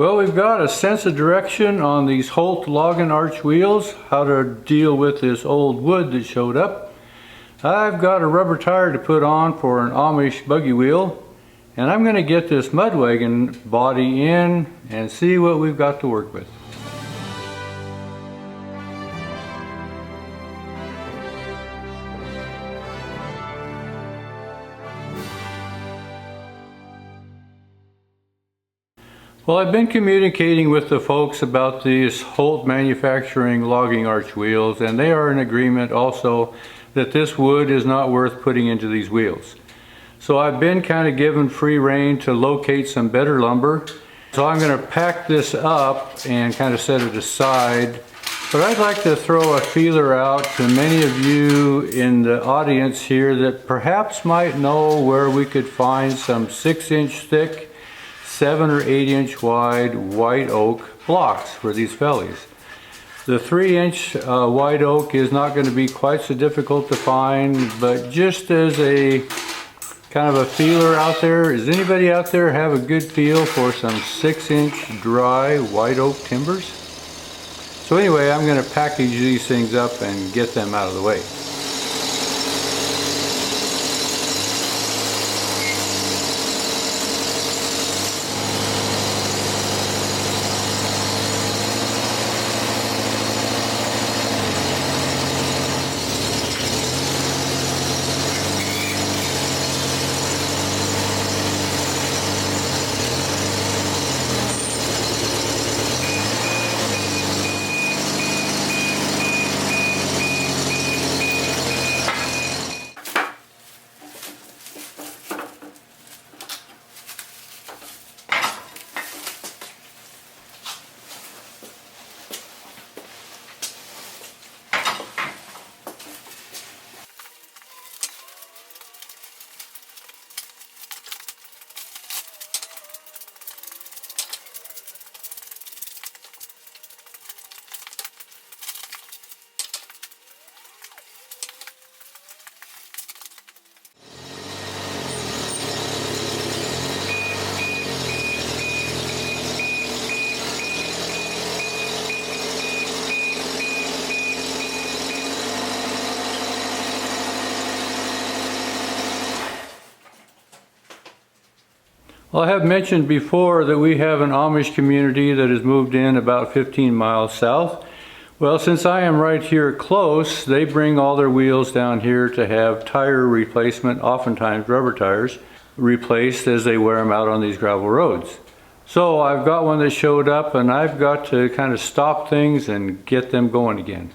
Well, we've got a sense of direction on these Holt log and arch wheels, how to deal with this old wood that showed up. I've got a rubber tire to put on for an Amish buggy wheel, and I'm going to get this mud wagon body in and see what we've got to work with. Well, I've been communicating with the folks about these Holt manufacturing logging arch wheels, and they are in agreement also that this wood is not worth putting into these wheels. So I've been kind of given free rein to locate some better lumber. So I'm going to pack this up and kind of set it aside. But I'd like to throw a feeler out to many of you in the audience here that perhaps might know where we could find some 6-inch thick, 7 or 8 inch wide white oak blocks for these fellies. The 3-inch white oak is not going to be quite so difficult to find, but just as a kind of a feeler out there, does anybody out there have a good feel for some 6-inch dry white oak timbers? So anyway, I'm going to package these things up and get them out of the way. Well, I have mentioned before that we have an Amish community that has moved in about 15 miles south. Well, since I am right here close, they bring all their wheels down here to have tire replacement, oftentimes rubber tires, replaced as they wear them out on these gravel roads. So I've got one that showed up, and I've got to kind of stop things and get them going again.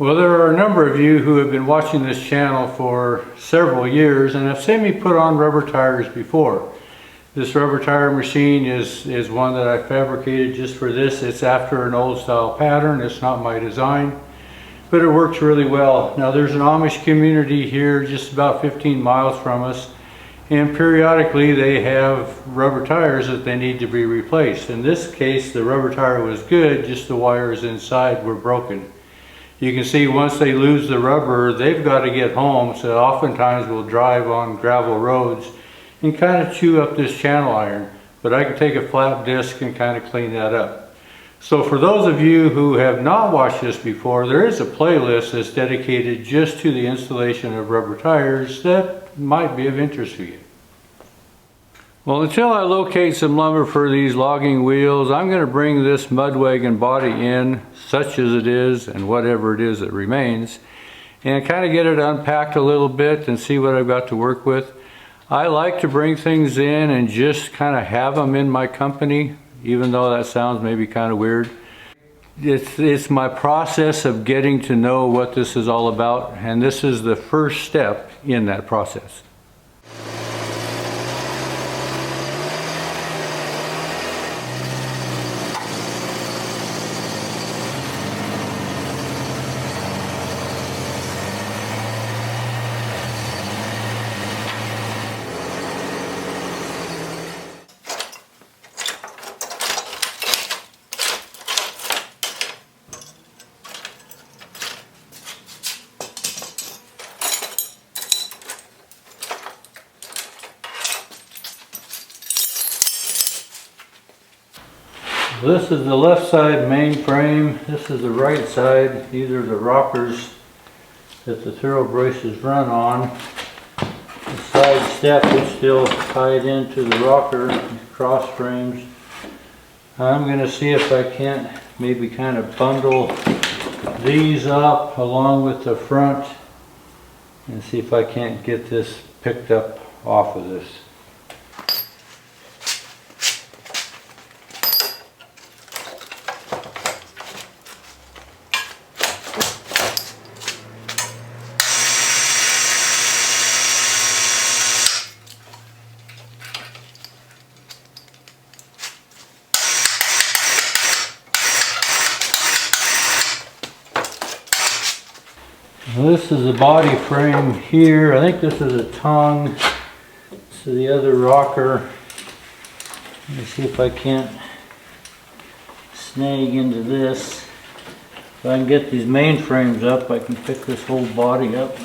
Well, there are a number of you who have been watching this channel for several years and have seen me put on rubber tires before. This rubber tire machine is one that I fabricated just for this. It's after an old style pattern. It's not my design, but it works really well. Now there's an Amish community here just about 15 miles from us, and periodically they have rubber tires that they need to be replaced. In this case, the rubber tire was good, just the wires inside were broken. You can see once they lose the rubber, they've got to get home, so oftentimes we'll drive on gravel roads and kind of chew up this channel iron. But I can take a flat disc and kind of clean that up. So for those of you who have not watched this before, there is a playlist that's dedicated just to the installation of rubber tires that might be of interest to you. Well, until I locate some lumber for these logging wheels, I'm going to bring this mud wagon body in, such as it is and whatever it is that remains, and kind of get it unpacked a little bit and see what I've got to work with. I like to bring things in and just kind of have them in my company, even though that sounds maybe kind of weird. It's my process of getting to know what this is all about, and this is the first step in that process. This is the left side main frame. This is the right side. These are the rockers that the throw braces run on. The side step is still tied into the rocker, cross frames. I'm going to see if I can't maybe kind of bundle these up along with the front and see if I can't get this picked up off of this. This is the body frame here. I think this is a tongue. This is the other rocker. Let me see if I can't snag into this. If I can get these main frames up, I can pick this whole body up.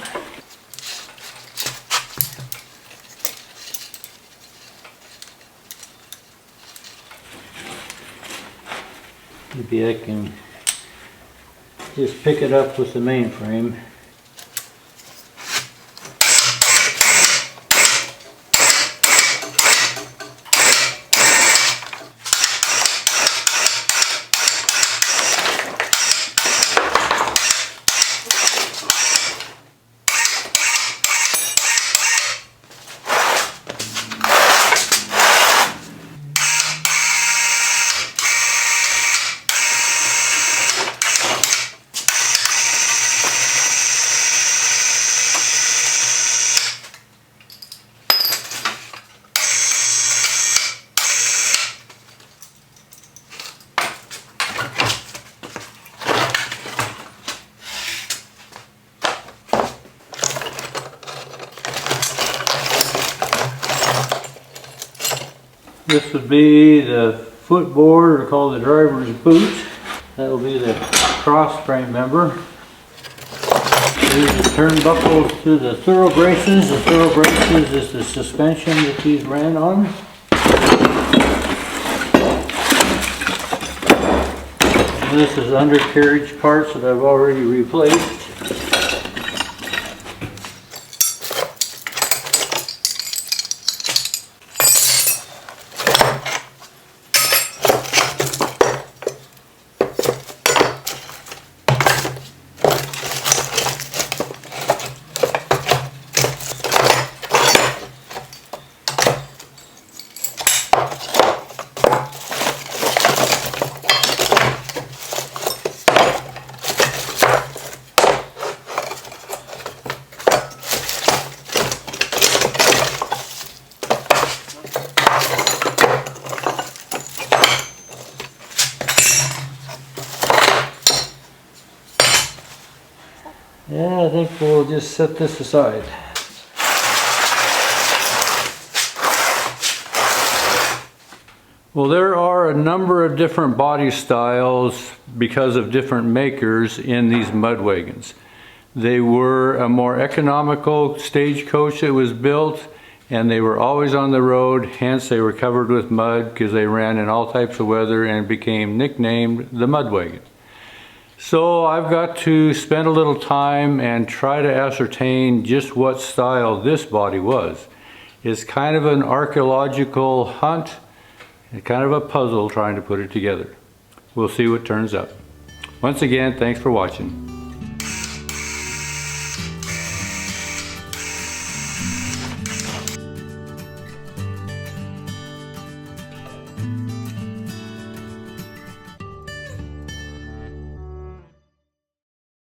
Maybe I can just pick it up with the main frame. This would be the footboard, or called the driver's boot. That will be the cross frame member. These are the turnbuckles to the thorough braces. The thorough braces is the suspension that these ran on. And this is undercarriage parts that I've already replaced. we'll just set this aside. Well, there are a number of different body styles because of different makers in these mud wagons. They were a more economical stagecoach that was built, and they were always on the road, hence they were covered with mud because they ran in all types of weather and became nicknamed the mud wagon. So I've got to spend a little time and try to ascertain just what style this body was. It's kind of an archaeological hunt, and kind of a puzzle trying to put it together. We'll see what turns up. Once again, thanks for watching.